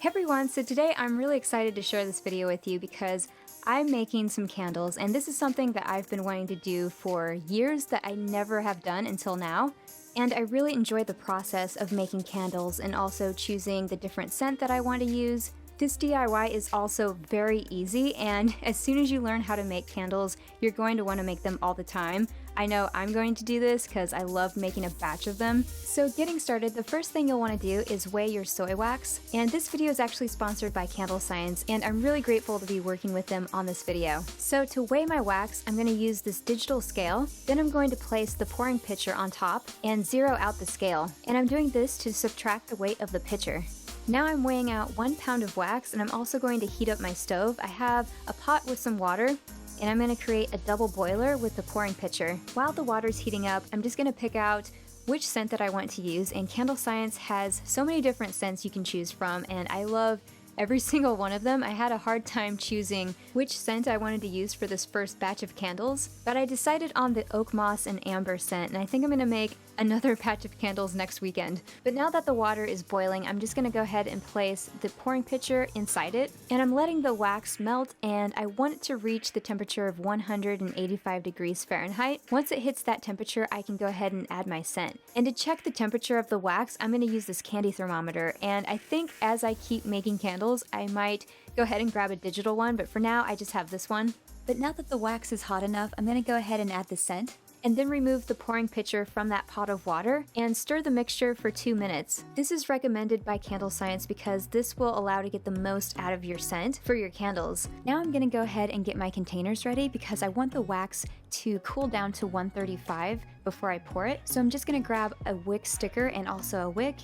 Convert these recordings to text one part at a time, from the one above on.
Hey everyone, so today I'm really excited to share this video with you because I'm making some candles, and this is something that I've been wanting to do for years that I never have done until now. And I really enjoy the process of making candles and also choosing the different scent that I want to use. This DIY is also very easy, and as soon as you learn how to make candles, you're going to want to make them all the time. I know I'm going to do this because I love making a batch of them. So getting started, the first thing you'll want to do is weigh your soy wax. And this video is actually sponsored by Candle Science, and I'm really grateful to be working with them on this video. So to weigh my wax, I'm going to use this digital scale. Then I'm going to place the pouring pitcher on top and zero out the scale. And I'm doing this to subtract the weight of the pitcher. Now I'm weighing out 1 pound of wax, and I'm also going to heat up my stove. I have a pot with some water, and I'm going to create a double boiler with the pouring pitcher. While the water's heating up, I'm just going to pick out which scent that I want to use, and Candle Science has so many different scents you can choose from, and I love every single one of them. I had a hard time choosing which scent I wanted to use for this first batch of candles, but I decided on the oak moss and amber scent, and I think I'm going to make another batch of candles next weekend. But now that the water is boiling, I'm just going to go ahead and place the pouring pitcher inside it, and I'm letting the wax melt, and I want it to reach the temperature of 185 degrees Fahrenheit. Once it hits that temperature, I can go ahead and add my scent. And to check the temperature of the wax, I'm going to use this candy thermometer, and I think as I keep making candles, I might go ahead and grab a digital one, but for now I just have this one. But now that the wax is hot enough, I'm going to go ahead and add the scent, and then remove the pouring pitcher from that pot of water and stir the mixture for 2 minutes. This is recommended by Candle Science because this will allow to get the most out of your scent for your candles. Now I'm going to go ahead and get my containers ready because I want the wax to cool down to 135 before I pour it. So I'm just going to grab a wick sticker and also a wick,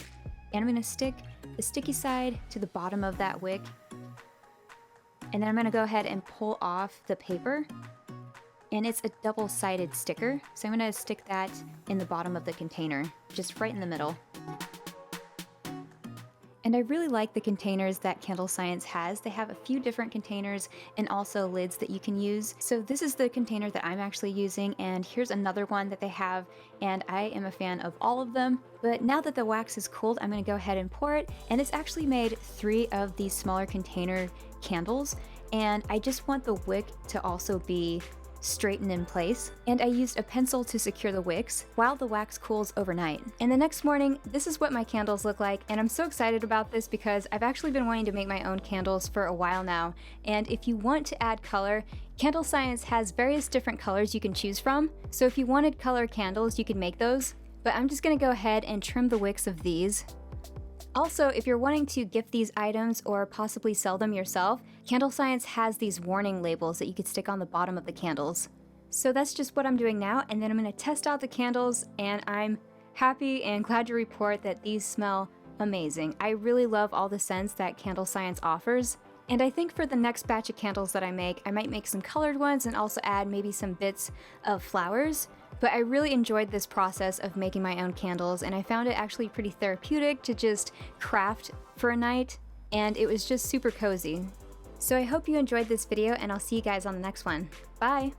and I'm going to stick the sticky side to the bottom of that wick, and then I'm going to go ahead and pull off the paper. And it's a double-sided sticker, so I'm going to stick that in the bottom of the container, just right in the middle. And I really like the containers that Candle Science has. They have a few different containers and also lids that you can use. So this is the container that I'm actually using, and here's another one that they have, and I am a fan of all of them. But now that the wax is cooled, I'm going to go ahead and pour it, and it's actually made 3 of these smaller container candles, and I just want the wick to also be straightened in place, and I used a pencil to secure the wicks while the wax cools overnight. And the next morning, this is what my candles look like, and I'm so excited about this because I've actually been wanting to make my own candles for a while now. And if you want to add color, Candle Science has various different colors you can choose from, so if you wanted color candles, you could make those. But I'm just going to go ahead and trim the wicks of these. Also, if you're wanting to gift these items or possibly sell them yourself, Candle Science has these warning labels that you could stick on the bottom of the candles. So that's just what I'm doing now, and then I'm going to test out the candles, and I'm happy and glad to report that these smell amazing. I really love all the scents that Candle Science offers, and I think for the next batch of candles that I might make some colored ones and also add maybe some bits of flowers. But I really enjoyed this process of making my own candles, and I found it actually pretty therapeutic to just craft for a night, and it was just super cozy. So I hope you enjoyed this video, and I'll see you guys on the next one. Bye!